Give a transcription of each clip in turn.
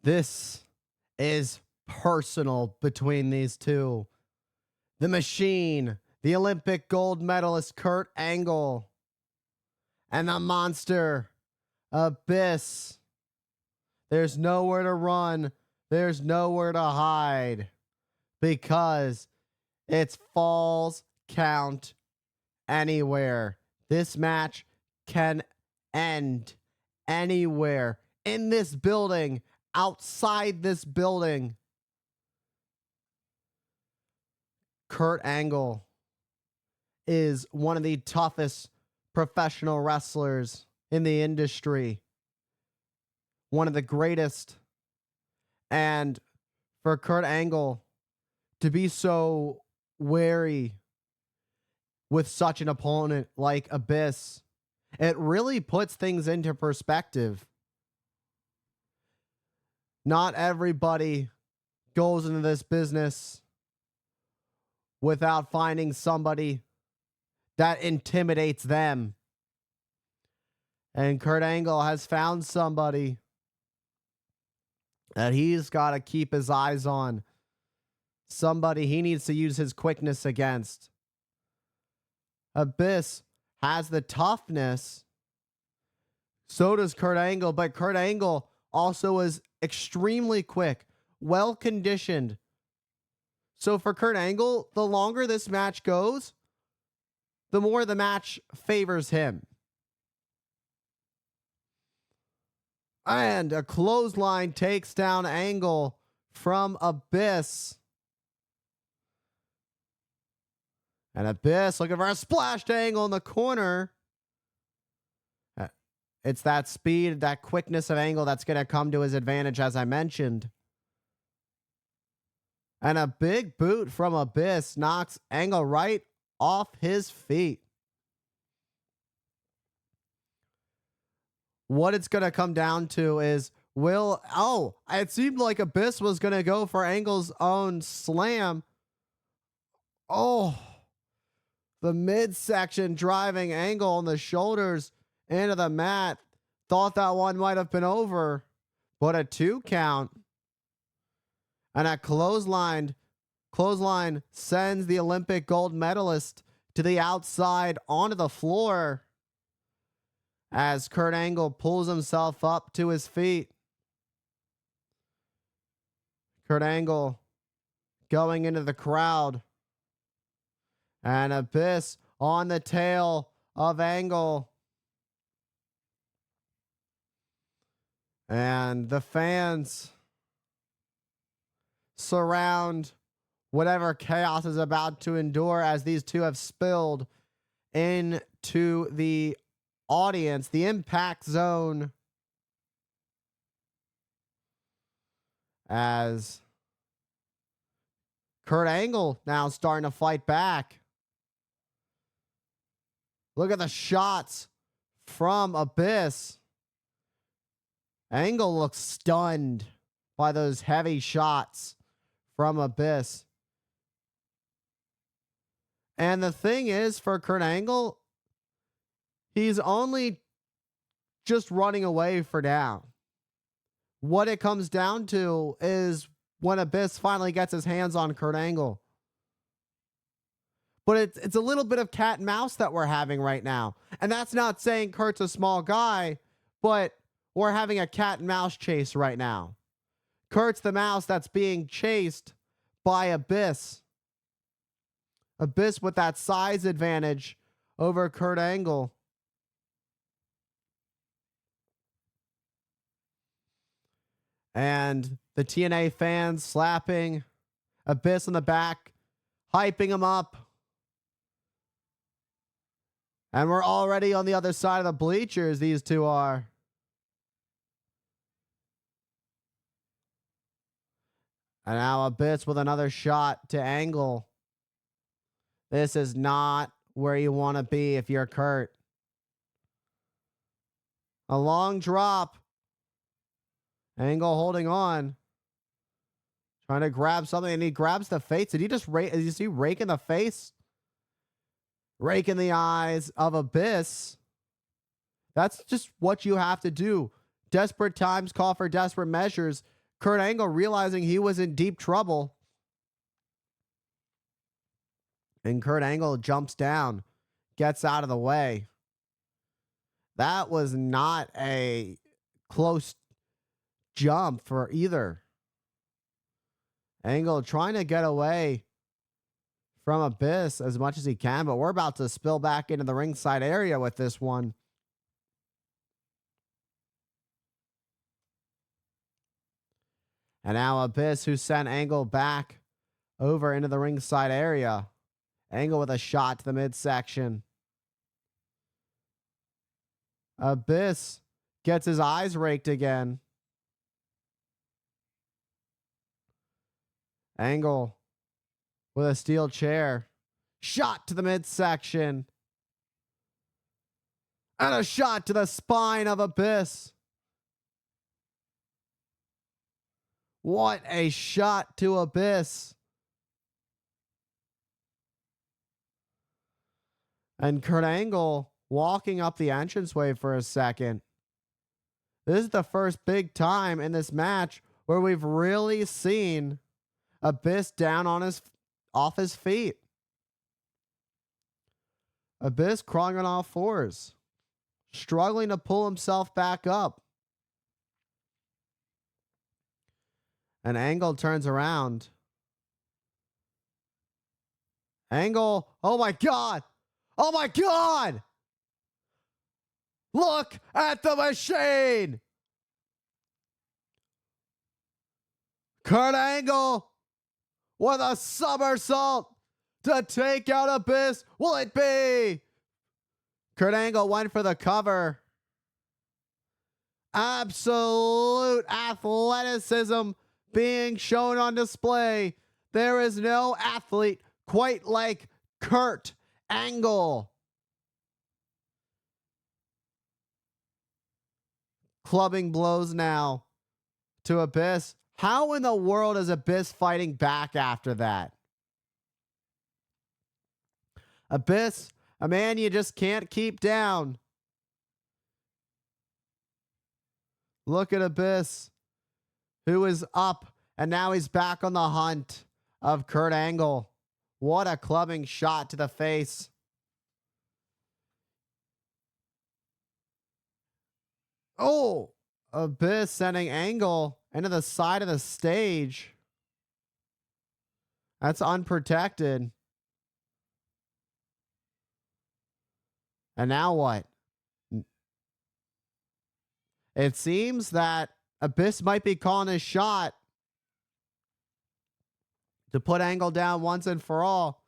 This is personal between these two. The Machine, the Olympic gold medalist Kurt Angle, and the monster Abyss. There's nowhere to run. There's nowhere to hide because it's Falls Count Anywhere. This match can end anywhere in this building, outside this building. Kurt Angle is one of the toughest professional wrestlers in the industry. One of the greatest. And for Kurt Angle to be so wary with such an opponent like Abyss, it really puts things into perspective. Not everybody goes into this business without finding somebody that intimidates them. And Kurt Angle has found somebody that he's got to keep his eyes on. Somebody he needs to use his quickness against. Abyss has the toughness. So does Kurt Angle, but Kurt Angle also is extremely quick, well conditioned. So for Kurt Angle, the longer this match goes, the more the match favors him. And a clothesline takes down Angle from Abyss. And Abyss looking for a splashed Angle in the corner. It's that speed, that quickness of Angle that's going to come to his advantage, as I mentioned. And a big boot from Abyss knocks Angle right off his feet. What it's going to come down to is it seemed like Abyss was going to go for Angle's own slam. Oh, the midsection driving Angle on the shoulders into the mat. Thought that one might have been over, but a 2 count. And a clothesline sends the Olympic gold medalist to the outside onto the floor as Kurt Angle pulls himself up to his feet. Kurt Angle going into the crowd. And Abyss on the tail of Angle. And the fans surround whatever chaos is about to endure as these two have spilled into the audience, the impact zone, as Kurt Angle now starting to fight back. Look at the shots from Abyss. Angle looks stunned by those heavy shots from Abyss. And the thing is, for Kurt Angle, he's only just running away for now. What it comes down to is when Abyss finally gets his hands on Kurt Angle. But it's a little bit of cat and mouse that we're having right now. And that's not saying Kurt's a small guy, but we're having a cat and mouse chase right now. Kurt's the mouse that's being chased by Abyss. Abyss with that size advantage over Kurt Angle. And the TNA fans slapping Abyss in the back, hyping him up. And we're already on the other side of the bleachers, these two are. And now Abyss with another shot to Angle. This is not where you want to be if you're Kurt. A long drop. Angle holding on. Trying to grab something, and he grabs the face. Did he just rake? Did you see rake in the face? Rake in the eyes of Abyss. That's just what you have to do. Desperate times call for desperate measures. Kurt Angle realizing he was in deep trouble. And Kurt Angle jumps down, gets out of the way. That was not a close jump for either. Angle trying to get away from Abyss as much as he can, but we're about to spill back into the ringside area with this one. And now Abyss, who sent Angle back over into the ringside area. Angle with a shot to the midsection. Abyss gets his eyes raked again. Angle with a steel chair. Shot to the midsection. And a shot to the spine of Abyss. What a shot to Abyss. And Kurt Angle walking up the entranceway for a second. This is the first big time in this match where we've really seen Abyss down on off his feet. Abyss crawling on all fours, struggling to pull himself back up. And Angle turns around. Angle, oh my God! Oh my God! Look at the machine! Kurt Angle with a somersault to take out Abyss. Will it be? Kurt Angle went for the cover. Absolute athleticism being shown on display. There is no athlete quite like Kurt Angle. Clubbing blows now to Abyss. How in the world is Abyss fighting back after that? Abyss, a man you just can't keep down. Look at Abyss, who is up, and now he's back on the hunt of Kurt Angle. What a clubbing shot to the face. Oh, Abyss sending Angle into the side of the stage. That's unprotected. And now what? It seems that Abyss might be calling his shot to put Angle down once and for all.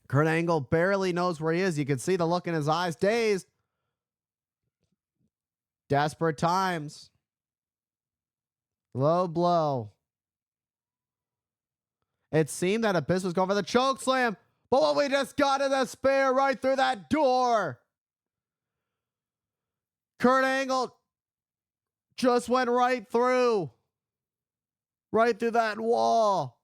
Kurt Angle barely knows where he is. You can see the look in his eyes. Dazed. Desperate times. Low blow. It seemed that Abyss was going for the choke slam, but what we just got is a spear right through that door. Kurt Angle just went right through that wall.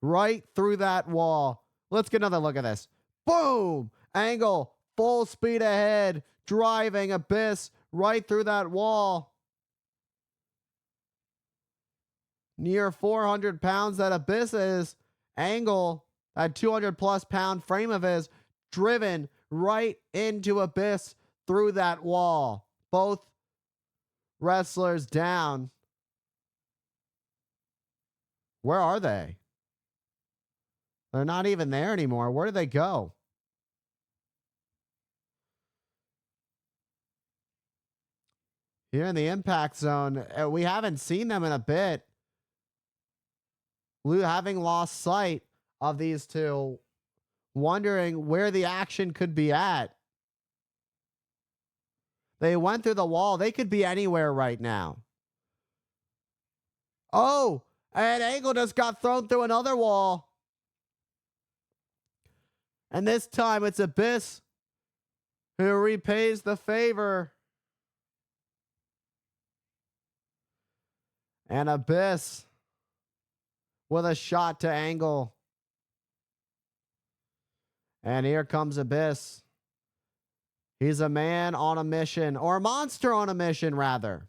Right through that wall. Let's get another look at this. Boom! Angle, full speed ahead, driving Abyss right through that wall. Near 400 pounds that Abyss is. Angle, that 200 plus pound frame of his, driven right into Abyss through that wall. Both wrestlers down. Where are they? They're not even there anymore. Where did they go? Here in the impact zone, we haven't seen them in a bit. Having lost sight of these two, wondering where the action could be at. They went through the wall. They could be anywhere right now. Oh, and Angle just got thrown through another wall. And this time it's Abyss who repays the favor. And Abyss with a shot to Angle. And here comes Abyss. He's a man on a mission, or a monster on a mission, rather.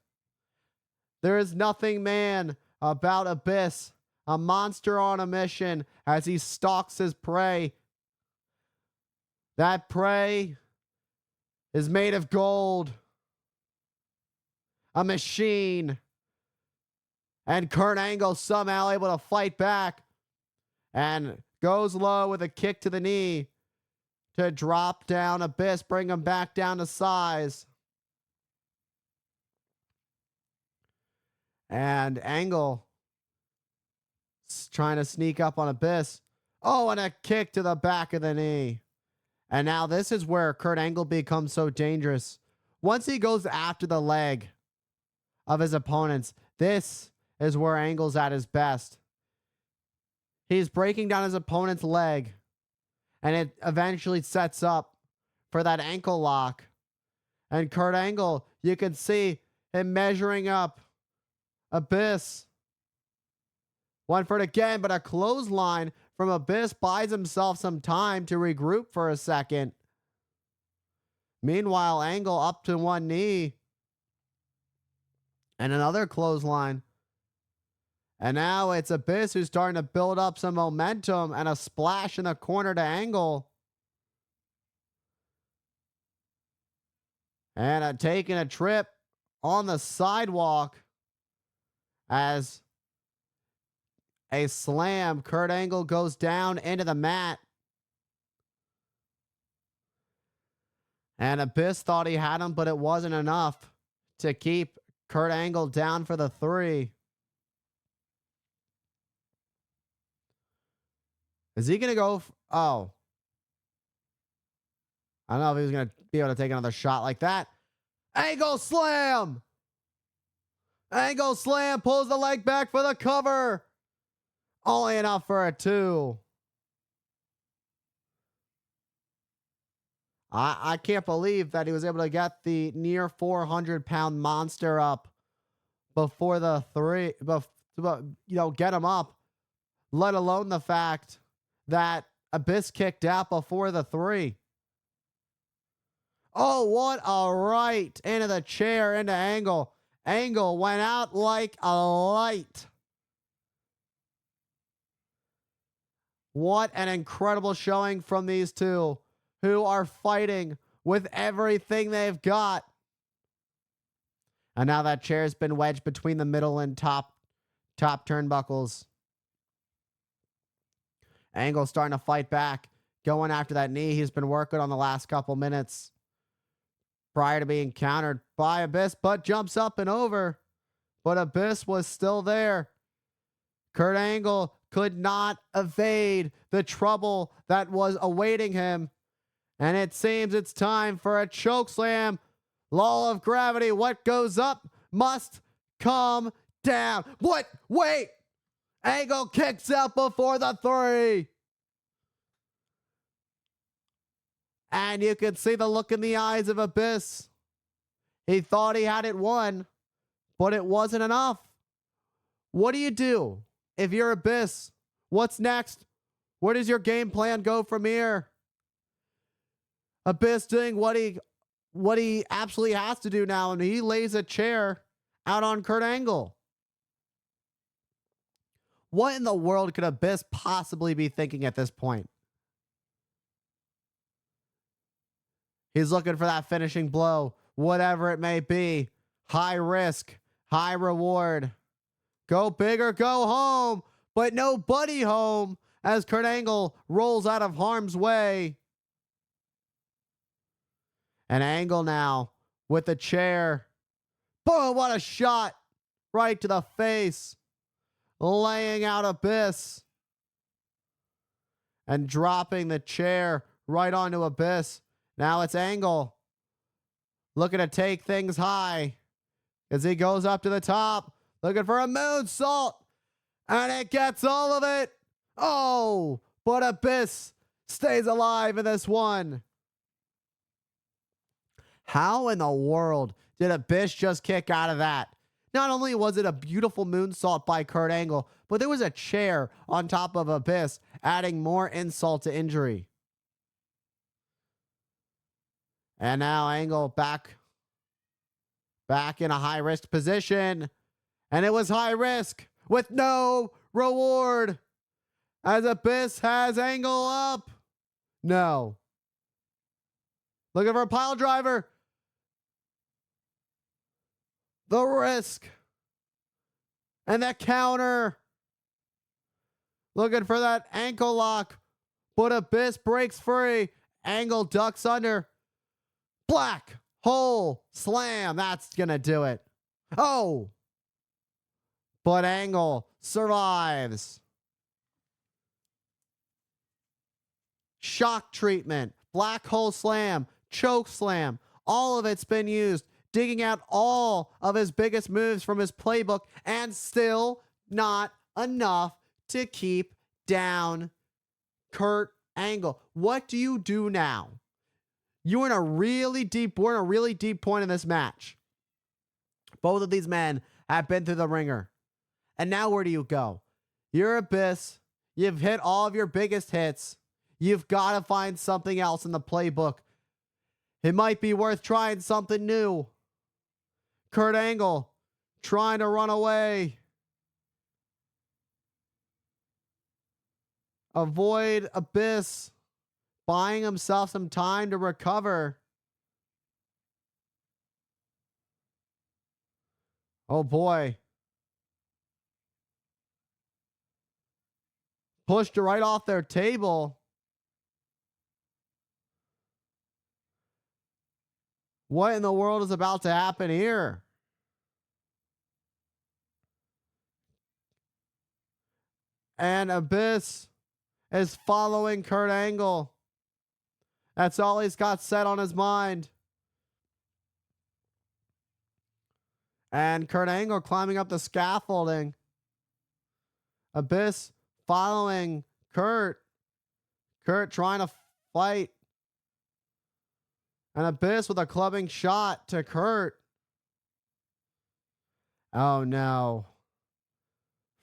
There is nothing man about Abyss, a monster on a mission as he stalks his prey. That prey is made of gold, a machine, and Kurt Angle somehow able to fight back and goes low with a kick to the knee to drop down Abyss, bring him back down to size. And Angle trying to sneak up on Abyss. Oh, and a kick to the back of the knee. And now this is where Kurt Angle becomes so dangerous. Once he goes after the leg of his opponents, this is where Angle's at his best. He's breaking down his opponent's leg, and it eventually sets up for that ankle lock. And Kurt Angle, you can see him measuring up Abyss. Went for it again, but a clothesline from Abyss buys himself some time to regroup for a second. Meanwhile, Angle up to one knee. And another clothesline. And now it's Abyss who's starting to build up some momentum, and a splash in the corner to Angle. And taking a trip on the sidewalk as a slam. Kurt Angle goes down into the mat. And Abyss thought he had him, but it wasn't enough to keep Kurt Angle down for the 3. Is he going to go? Oh. I don't know if he was going to be able to take another shot like that. Angle slam! Angle slam, pulls the leg back for the cover. Only enough for a 2. I can't believe that he was able to get the near 400-pound monster up before the 3. Get him up. Let alone the fact that Abyss kicked out before the 3. Oh, what a right into the chair, into Angle. Angle went out like a light. What an incredible showing from these two, who are fighting with everything they've got. And now that chair's been wedged between the middle and top turnbuckles. Angle starting to fight back, going after that knee he's been working on the last couple minutes prior to being countered by Abyss, but jumps up and over. But Abyss was still there. Kurt Angle could not evade the trouble that was awaiting him. And it seems it's time for a chokeslam. Law of gravity. What goes up must come down. What? Wait. Angle kicks out before the 3. And you can see the look in the eyes of Abyss. He thought he had it won, but it wasn't enough. What do you do if you're Abyss? What's next? Where does your game plan go from here? Abyss doing what he absolutely has to do now, and he lays a chair out on Kurt Angle. What in the world could Abyss possibly be thinking at this point? He's looking for that finishing blow, whatever it may be. High risk, high reward. Go big or go home, but nobody home as Kurt Angle rolls out of harm's way. And Angle now with the chair. Boom, what a shot. Right to the face. Laying out Abyss. And dropping the chair right onto Abyss. Now it's Angle looking to take things high as he goes up to the top, looking for a moonsault, and it gets all of it. Oh, but Abyss stays alive in this one. How in the world did Abyss just kick out of that? Not only was it a beautiful moonsault by Kurt Angle, but there was a chair on top of Abyss, adding more insult to injury. And now Angle back in a high risk position. And it was high risk with no reward as Abyss has Angle up. No. Looking for a pile driver. The risk. And that counter. Looking for that ankle lock. But Abyss breaks free. Angle ducks under. Black hole slam. That's going to do it. Oh. But Angle survives. Shock treatment. Black hole slam. Choke slam. All of it's been used. Digging out all of his biggest moves from his playbook. And still not enough to keep down Kurt Angle. What do you do now? We're in a really deep point in this match. Both of these men have been through the ringer. And now where do you go? You're Abyss. You've hit all of your biggest hits. You've got to find something else in the playbook. It might be worth trying something new. Kurt Angle trying to run away. Avoid Abyss. Buying himself some time to recover. Oh boy. Pushed right off their table. What in the world is about to happen here? And Abyss is following Kurt Angle. That's all he's got set on his mind. And Kurt Angle climbing up the scaffolding. Abyss following Kurt. Kurt trying to fight. And Abyss with a clubbing shot to Kurt. Oh no.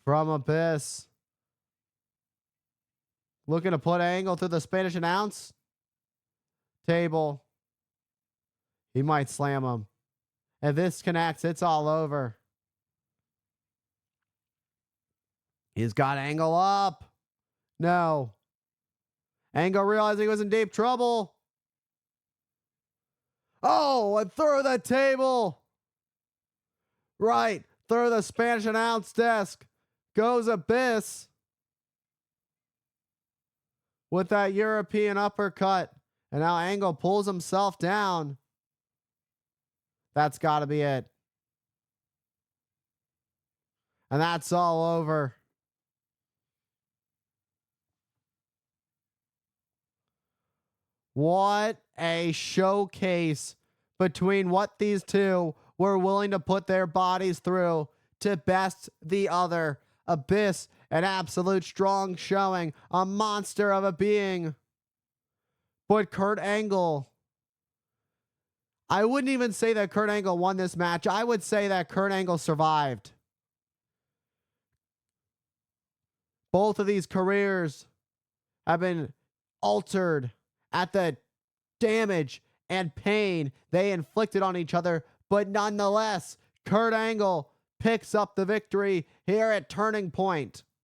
From Abyss. Looking to put Angle through the Spanish announce table. He might slam him. If this connects, it's all over. He's got Angle up. No. Angle realizing he was in deep trouble. Oh, and through the table. Right. Through the Spanish announce desk goes Abyss. With that European uppercut. And now Angle pulls himself down. That's got to be it. And that's all over. What a showcase between what these two were willing to put their bodies through to best the other. Abyss, an absolute strong showing, a monster of a being. But Kurt Angle, I wouldn't even say that Kurt Angle won this match. I would say that Kurt Angle survived. Both of these careers have been altered at the damage and pain they inflicted on each other. But nonetheless, Kurt Angle picks up the victory here at Turning Point.